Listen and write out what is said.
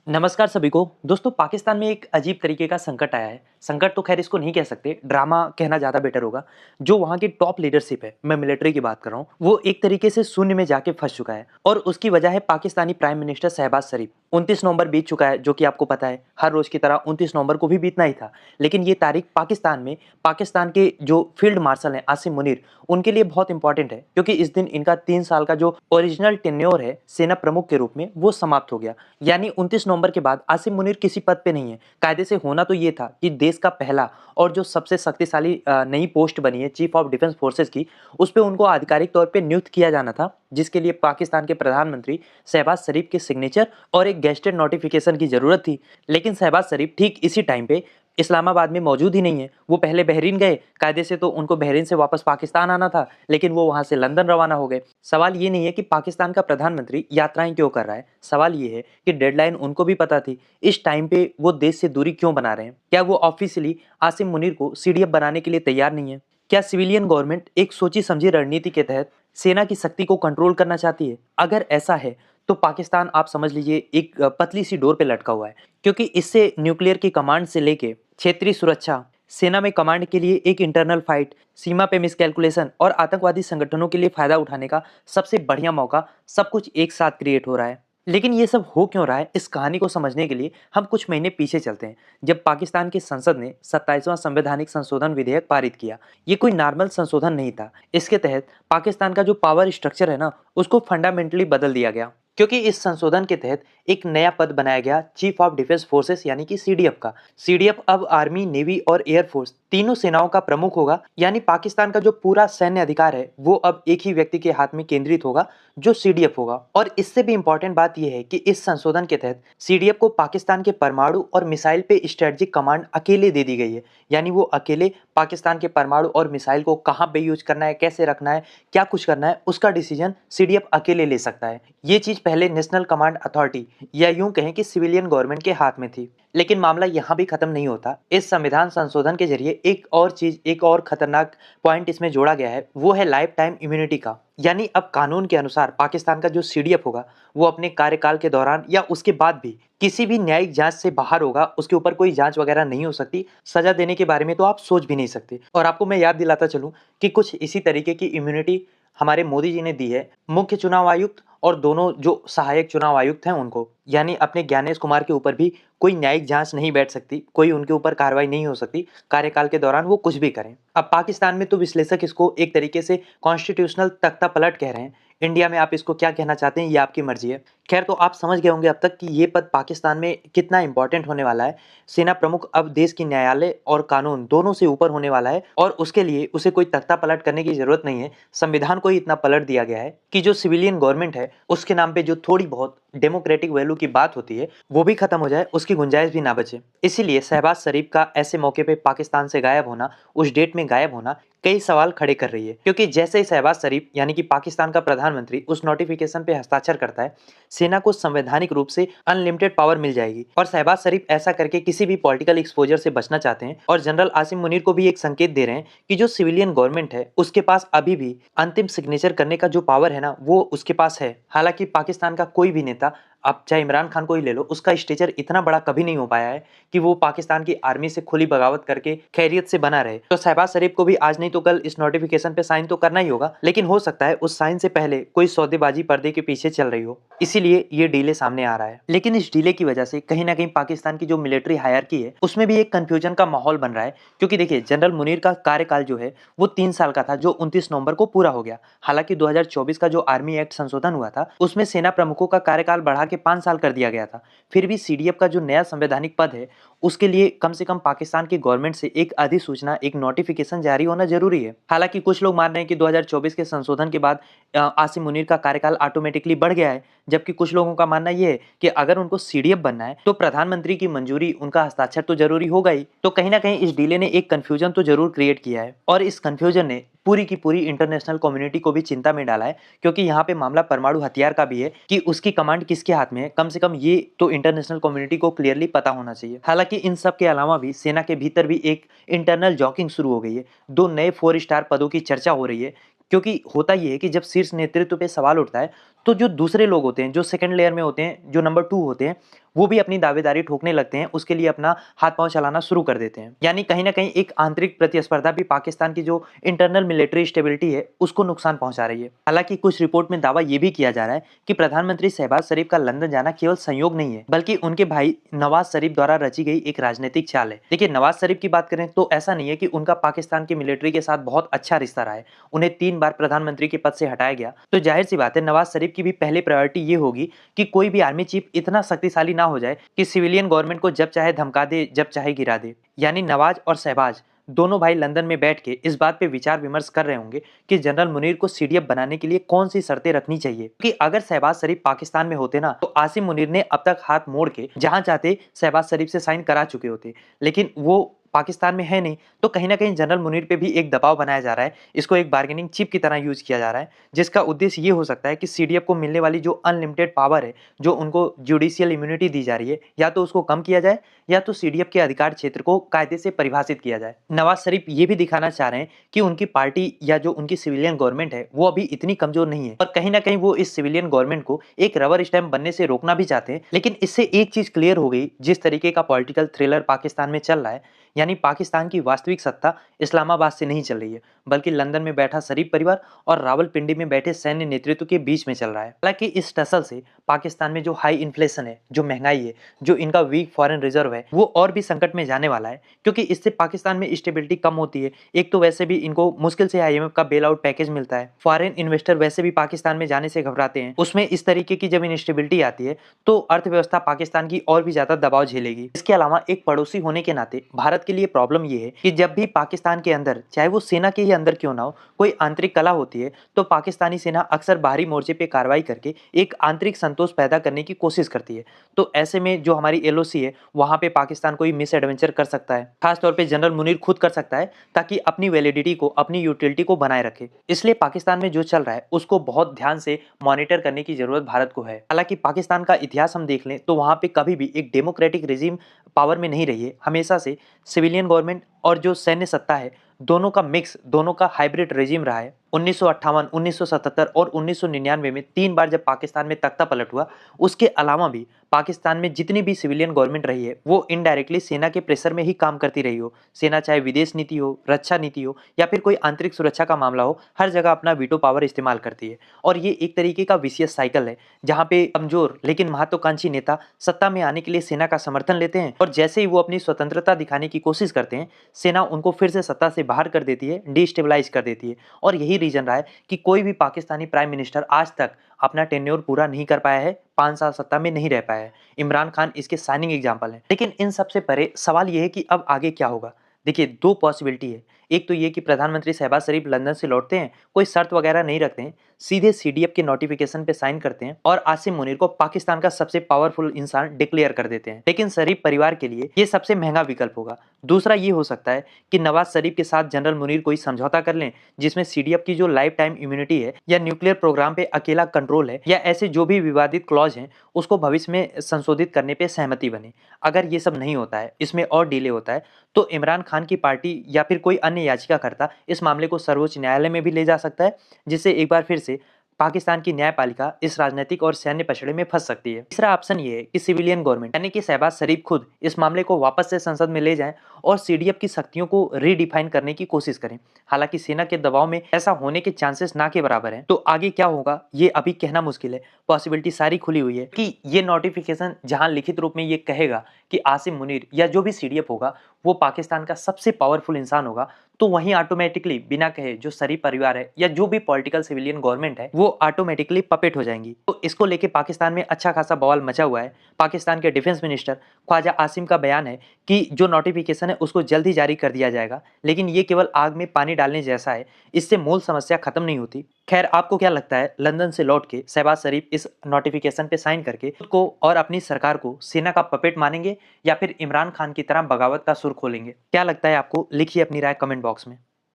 नमस्कार सभी को। दोस्तों, पाकिस्तान में एक अजीब तरीके का संकट आया है। संकट तो खैर इसको नहीं कह सकते, ड्रामा कहना ज़्यादा बेटर होगा। जो वहाँ की टॉप लीडरशिप है, मैं मिलिट्री की बात कर रहा हूँ, वो एक तरीके से शून्य में जाके फंस चुका है और उसकी वजह है पाकिस्तानी प्राइम मिनिस्टर शहबाज शरीफ। 29 नवंबर बीत चुका है, जो कि आपको पता है, हर रोज़ की तरह 29 नवंबर को भी बीतना ही था। लेकिन ये तारीख पाकिस्तान में पाकिस्तान के जो फील्ड मार्शल हैं आसिम मुनीर, उनके लिए बहुत इंपॉर्टेंट है, क्योंकि इस दिन इनका 3 साल का जो ओरिजिनल टेन्योर है सेना प्रमुख के रूप में, वो समाप्त हो गया। यानी 29 नवंबर के बाद आसिम मुनीर किसी पद पे नहीं है। कायदे से होना तो ये था कि देश का पहला और जो सबसे शक्तिशाली नई पोस्ट बनी है चीफ ऑफ डिफेंस फोर्सेस की, उस पे उनको आधिकारिक तौर पे नियुक्त किया जाना था, जिसके लिए पाकिस्तान के प्रधानमंत्री शहबाज शरीफ के सिग्नेचर और एक गेस्टेड नोटिफिकेशन की जरूरत थी। लेकिन शहबाज शरीफ ठीक इसी टाइम पे इस्लामाबाद में मौजूद ही नहीं है। वो पहले बहरीन गए, कायदे से तो उनको बहरीन से वापस पाकिस्तान आना था, लेकिन वो वहां से लंदन रवाना हो गए। सवाल ये नहीं है कि पाकिस्तान का प्रधानमंत्री यात्राएं क्यों कर रहा है, सवाल ये है कि डेडलाइन उनको भी पता थी। इस टाइम पे वो देश से दूरी क्यों बना रहे हैं? क्या वो ऑफिशियली आसिम मुनीर को सीडीएफ बनाने के लिए तैयार नहीं है? क्या सिविलियन गवर्नमेंट एक सोची समझी रणनीति के तहत सेना की शक्ति को कंट्रोल करना चाहती है? अगर ऐसा है तो पाकिस्तान, आप समझ लीजिए, एक पतली सी डोर पे लटका हुआ है, क्योंकि इससे न्यूक्लियर की कमांड से लेके क्षेत्रीय सुरक्षा, सेना में कमांड के लिए एक इंटरनल फाइट, सीमा पे मिसकैलकुलेशन और आतंकवादी संगठनों के लिए फायदा उठाने का सबसे बढ़िया मौका, सब कुछ एक साथ क्रिएट हो रहा है। लेकिन ये सब हो क्यों रहा है, इस कहानी को समझने के लिए हम कुछ महीने पीछे चलते हैं, जब पाकिस्तान की संसद ने 27वां संवैधानिक संशोधन विधेयक पारित किया। ये कोई नॉर्मल संशोधन नहीं था। इसके तहत पाकिस्तान का जो पावर स्ट्रक्चर है ना, उसको फंडामेंटली बदल दिया गया, क्योंकि इस संशोधन के तहत एक नया पद बनाया गया चीफ ऑफ डिफेंस फोर्सेस यानी कि सीडीएफ का। सीडीएफ अब आर्मी, नेवी और एयरफोर्स तीनों सेनाओं का प्रमुख होगा। यानी पाकिस्तान का जो पूरा सैन्य अधिकार है वो अब एक ही व्यक्ति के हाथ में केंद्रित होगा, जो सीडीएफ होगा। और इससे भी इंपॉर्टेंट बात यह है कि इस संशोधन के तहत सीडीएफ को पाकिस्तान के परमाणु और मिसाइल पे स्ट्रेटेजिक कमांड अकेले दे दी गई है। यानी वो अकेले पाकिस्तान के परमाणु और मिसाइल को कहाँ पे यूज करना है, कैसे रखना है, क्या कुछ करना है, उसका डिसीजन सीडीएफ अकेले ले सकता है। ये चीज पहले नेशनल कमांड अथॉरिटी या यूं कहें कि सिविलियन गवर्नमेंट के हाथ में थी। लेकिन मामला यहां भी खत्म नहीं होता। इस संविधान संशोधन के जरिए एक और खतरनाक पॉइंट इसमें जोड़ा गया है, वो है लाइफ टाइम इम्यूनिटी का। यानी अब कानून के अनुसार पाकिस्तान का जो सीडीएफ होगा, वो अपने कार्यकाल के दौरान या उसके बाद भी किसी भी न्यायिक जांच से बाहर होगा। उसके ऊपर कोई जांच वगैरह नहीं हो सकती। सजा देने के बारे में तो आप सोच भी नहीं सकते। और आपको मैं याद दिलाता चलूं कि कुछ इसी तरीके की इम्यूनिटी हमारे मोदी जी ने दी है मुख्य चुनाव आयुक्त और दोनों जो सहायक चुनाव आयुक्त हैं उनको। यानी अपने ज्ञानेश कुमार के ऊपर भी कोई न्यायिक जांच नहीं बैठ सकती, कोई उनके ऊपर कार्रवाई नहीं हो सकती कार्यकाल के दौरान, वो कुछ भी करें। अब पाकिस्तान में तो विश्लेषक इसको एक तरीके से कॉन्स्टिट्यूशनल तख्ता पलट कह रहे हैं। इंडिया में आप इसको क्या कहना चाहते हैं, ये आपकी मर्जी है। खैर, तो आप समझ गए होंगे अब तक कि ये पद पाकिस्तान में कितना इंपॉर्टेंट होने वाला है। सेना प्रमुख अब देश की न्यायालय और कानून दोनों से ऊपर होने वाला है, और उसके लिए उसे कोई तख्ता पलट करने की जरूरत नहीं है। संविधान को ही इतना पलट दिया गया है कि जो सिविलियन गवर्नमेंट है उसके नाम पे जो थोड़ी बहुत डेमोक्रेटिक वैल्यू की बात होती है वो भी खत्म हो जाए, उसकी गुंजाइश भी ना बचे। इसीलिए शहबाज शरीफ का ऐसे मौके पे पाकिस्तान से गायब होना, उस डेट में गायब होना, कई सवाल खड़े कर रही है। क्योंकि जैसे ही शहबाज शरीफ यानी कि पाकिस्तान का प्रधानमंत्री उस नोटिफिकेशन पे हस्ताक्षर करता है, सेना को संवैधानिक रूप से अनलिमिटेड पावर मिल जाएगी। और शहबाज शरीफ ऐसा करके किसी भी पॉलिटिकल एक्सपोजर से बचना चाहते हैं, और जनरल आसिम मुनीर को भी एक संकेत दे रहे हैं कि जो सिविलियन गवर्नमेंट है उसके पास अभी भी अंतिम सिग्नेचर करने का जो पावर है ना, वो उसके पास है। हालांकि पाकिस्तान का कोई भी नेता, आप चाहे इमरान खान को ही ले लो, उसका स्टेचर इतना बड़ा कभी नहीं हो पाया है कि वो पाकिस्तान की आर्मी से खुली बगावत करके खैरियत से बना रहे। तो शहबाज शरीफ को भी आज नहीं तो कल इस नोटिफिकेशन पे साइन तो करना ही होगा, लेकिन हो सकता है उस साइन से पहले कोई सौदेबाजी पर्दे के पीछे चल रही हो, इसीलिए ये डिले सामने आ रहा है। लेकिन इस डिले की वजह से कहीं ना कहीं पाकिस्तान की जो मिलिट्री हायरार्की है उसमें भी एक कंफ्यूजन का माहौल बन रहा है। क्योंकि देखिए, जनरल मुनीर का कार्यकाल जो है वो 3 साल का था, जो 29 नवंबर को पूरा हो गया। हालांकि 2024 का जो आर्मी एक्ट संशोधन हुआ था उसमें सेना प्रमुखों का कार्यकाल बढ़ा के 5 साल कर दिया गया था। फिर भी सीडीएफ का जो नया संवैधानिक पद है उसके लिए कम से कम पाकिस्तान की गवर्नमेंट से एक अधिसूचना, एक नोटिफिकेशन जारी होना जरूरी है। हालांकि कुछ लोग मान रहे हैं कि 2024 के संशोधन के बाद आसिम मुनीर का कार्यकाल ऑटोमेटिकली बढ़ गया है, जबकि कुछ लोगों का मानना यह है कि अगर उनको सीडीएफ बनना है तो प्रधानमंत्री की मंजूरी, उनका हस्ताक्षर तो जरूरी होगा ही। तो कहीं ना कहीं इस डिले ने एक कंफ्यूजन तो जरूर क्रिएट किया है, और इस कंफ्यूजन ने पूरी की पूरी इंटरनेशनल कम्युनिटी को भी चिंता में डाला है। क्योंकि यहाँ पे मामला परमाणु हथियार का भी है कि उसकी कमांड किसके हाथ में है, कम से कम ये तो इंटरनेशनल कम्युनिटी को क्लियरली पता होना चाहिए। हालांकि इन सब के अलावा भी सेना के भीतर भी एक इंटरनल जॉकिंग शुरू हो गई है। 2 नए 4 स्टार पदों की चर्चा हो रही है। क्योंकि होता यह है कि जब शीर्ष नेतृत्व पे सवाल उठता है तो जो दूसरे लोग होते हैं, जो सेकंड लेयर में होते हैं, जो नंबर 2 होते हैं, वो भी अपनी दावेदारी ठोकने लगते हैं, उसके लिए अपना हाथ-पाँव चलाना शुरू कर देते हैं। यानी कहीं न कहीं एक आंतरिक प्रतिस्पर्धा भी पाकिस्तान की जो इंटरनल मिलिट्री स्टेबिलिटी है, उसको नुकसान पहुँचा रही है। हालाँकि कुछ रिपोर्ट में दावा ये भी किया जा रहा है कि प्रधानमंत्री शहबाज शरीफ का लंदन जाना केवल संयोग नहीं है, बल्कि उनके भाई नवाज शरीफ द्वारा रची गई एक राजनीतिक चाल है। देखिए, नवाज शरीफ की बात करें तो ऐसा नहीं है कि उनका पाकिस्तान की मिलिट्री के साथ बहुत अच्छा रिश्ता रहा है। उन्हें 3 बार प्रधानमंत्री के पद से हटाया गया, तो ज़ाहिर-सी बात है नवाज शरीफ की भी पहली प्रायोरिटी ये होगी कि कोई भी आर्मी चीफ इतना शक्तिशाली ना हो जाए कि सिविलियन गवर्नमेंट को जब चाहे धमका दे, जब चाहे गिरा दे। यानी नवाज और शहबाज दोनों भाई लंदन में बैठ के इस बात पे विचार विमर्श कर रहे होंगे कि जनरल मुनीर को सीडीएफ बनाने के लिए कौन सी शर्तें रखनी चाहिए, कि अगर शहबाज शरीफ पाकिस्तान में होते ना, तो आसिम मुनीर ने अब तक हाथ मोड़ के जहां चाहते शहबाज शरीफ से साइन करा चुके होते, लेकिन वो पाकिस्तान में है नहीं, तो कहीं ना कहीं जनरल मुनीर पे भी एक दबाव बनाया जा रहा है। इसको एक बार्गेनिंग चिप की तरह यूज किया जा रहा है, जिसका उद्देश्य ये हो सकता है कि सीडीएफ को मिलने वाली जो अनलिमिटेड पावर है, जो उनको जुडिशियल इम्यूनिटी दी जा रही है, या तो उसको कम किया जाए, या तो सीडीएफ के अधिकार क्षेत्र को कायदे से परिभाषित किया जाए। नवाज शरीफ ये भी दिखाना चाह रहे हैं कि उनकी पार्टी या जो उनकी सिविलियन गवर्नमेंट है, वो अभी इतनी कमजोर नहीं है, और कहीं ना कहीं वो इस सिविलियन गवर्नमेंट को एक रबर स्टैंप बनने से रोकना भी चाहते हैं। लेकिन इससे एक चीज क्लियर हो गई, जिस तरीके का पॉलिटिकल थ्रिलर पाकिस्तान में चल रहा है, यानी पाकिस्तान की वास्तविक सत्ता इस्लामाबाद से नहीं चल रही है, बल्कि लंदन में बैठा शरीफ परिवार और रावलपिंडी में बैठे सैन्य नेतृत्व के बीच में चल रहा है। हालांकि इस टसल से पाकिस्तान में जो हाई इन्फ्लेशन है, जो महंगाई है, जो इनका वीक फॉरेन रिजर्व है, वो और भी संकट में जाने वाला है, क्योंकि इससे पाकिस्तान में स्टेबिलिटी कम होती है। एक तो वैसे भी इनको मुश्किल से आईएमएफ का बेल आउट पैकेज मिलता है, फॉरेन इन्वेस्टर वैसे भी पाकिस्तान में जाने से घबराते हैं, उसमें इस तरीके की जब इनस्टेबिलिटी आती है तो अर्थव्यवस्था पाकिस्तान की और भी ज्यादा दबाव झेलेगी। इसके अलावा एक पड़ोसी होने के नाते भारत के लिए प्रॉब्लम ये है कि जब भी पाकिस्तान के अंदर, चाहे वो सेना के ही अंदर क्यों ना हो, कोई आंतरिक कला होती है, तो पाकिस्तानी सेना अक्सर बाहरी मोर्चे पे कार्रवाई करके एक आंतरिक संतोष पैदा करने की कोशिश करती है। तो ऐसे में जो हमारी एलओसी है, वहां पे पाकिस्तान कोई मिस एडवेंचर कर सकता है, खासतौर पे जनरल मुनीर खुद कर सकता है, ताकि अपनी वैलिडिटी को, अपनी यूटिलिटी को बनाए रखे। इसलिए पाकिस्तान में जो चल रहा है उसको बहुत ध्यान से मॉनिटर करने की जरूरत भारत को है। हालांकि पाकिस्तान का इतिहास हम देख लें तो वहां पे कभी भी एक डेमोक्रेटिक रिजीम पावर में नहीं रही है, हमेशा से सिविलियन गवर्नमेंट और जो सैन्य सत्ता है, दोनों का मिक्स, दोनों का हाइब्रिड रेजिम रहा है। 1958, 1977 और 1999 में 3 बार जब पाकिस्तान में तख्ता पलट हुआ, उसके अलावा भी पाकिस्तान में जितनी भी सिविलियन गवर्नमेंट रही है, वो इनडायरेक्टली सेना के प्रेशर में ही काम करती रही हो। सेना चाहे विदेश नीति हो, रक्षा नीति हो, या फिर कोई आंतरिक सुरक्षा का मामला हो, हर जगह अपना वीटो पावर इस्तेमाल करती है। और ये एक तरीके का विशियस साइकिल है, जहाँ पे कमजोर लेकिन महत्वाकांक्षी नेता सत्ता में आने के लिए सेना का समर्थन लेते हैं, और जैसे ही वो अपनी स्वतंत्रता दिखाने की कोशिश करते हैं, सेना उनको फिर से सत्ता से बाहर कर देती है, डिस्टेबलाइज कर देती है। और यही रीजन रहा है कि कोई भी पाकिस्तानी प्राइम मिनिस्टर आज तक अपना टेन्योर पूरा नहीं कर पाया है, 5 साल सत्ता में नहीं रह पाया है। इमरान खान इसके साइनिंग एग्जाम्पल है। लेकिन इन सबसे परे सवाल यह है कि अब आगे क्या होगा। देखिए, 2 पॉसिबिलिटी है। एक तो ये कि प्रधानमंत्री शहबाज शरीफ लंदन से लौटते हैं, कोई शर्त वगैरह नहीं रखते हैं, सीधे सीडीएफ के नोटिफिकेशन पे साइन करते हैं और आसिम मुनीर को पाकिस्तान का सबसे पावरफुल इंसान डिक्लेयर कर देते हैं। लेकिन शरीफ परिवार के लिए ये सबसे महंगा विकल्प होगा। दूसरा ये हो सकता है कि नवाज शरीफ के साथ जनरल मुनीर कोई समझौता कर लें, जिसमें सीडीएफ की जो लाइफ टाइम इम्यूनिटी है, या न्यूक्लियर प्रोग्राम पे अकेला कंट्रोल है, या ऐसे जो भी विवादित क्लॉज हैं, उसको भविष्य में संशोधित करने पे सहमति बने। अगर ये सब नहीं होता है, इसमें और डिले होता है, तो इमरान खान की पार्टी या फिर कोई अन्य याचिकाकर्ता इस मामले को सर्वोच्च न्यायालय में भी ले जा सकता है, जिससे एक बार फिर से पाकिस्तान की न्यायपालिका इस राजनीतिक और सैन्य पछड़े में फंस सकती है। तीसरा ऑप्शन ये है कि सिविलियन गवर्नमेंट यानी कि शहबाज शरीफ खुद इस मामले को वापस से संसद में ले जाएं और सीडीएफ की शक्तियों को रीडिफाइन करने की कोशिश करें। हालांकि सेना के दबाव में ऐसा होने के चांसेस ना के बराबर हैं, तो आगे क्या होगा ये अभी कहना मुश्किल है। पॉसिबिलिटी सारी खुली हुई है कि ये नोटिफिकेशन जहां लिखित रूप में ये कहेगा कि आसिम मुनीर या जो भी सीडीएफ होगा वो पाकिस्तान का सबसे पावरफुल इंसान होगा, तो वहीं ऑटोमेटिकली बिना कहे जो शरीफ परिवार है या जो भी पॉलिटिकल सिविलियन गवर्नमेंट है, वो ऑटोमेटिकली पपेट हो जाएंगी। तो इसको लेके पाकिस्तान में अच्छा खासा बवाल मचा हुआ है। पाकिस्तान के डिफेंस मिनिस्टर ख्वाजा आसिम का बयान है कि जो नोटिफिकेशन है उसको जल्द ही जारी कर दिया जाएगा, लेकिन ये केवल आग में पानी डालने जैसा है, इससे मूल समस्या खत्म नहीं होती। खैर, आपको क्या लगता है, लंदन से लौट के शहबाज शरीफ इस नोटिफिकेशन पे साइन करके खुद को और अपनी सरकार को सेना का पपेट मानेंगे, या फिर इमरान खान की तरह बगावत का सुर खोलेंगे? क्या लगता है आपको? लिखिए अपनी राय कमेंट बॉक्स में।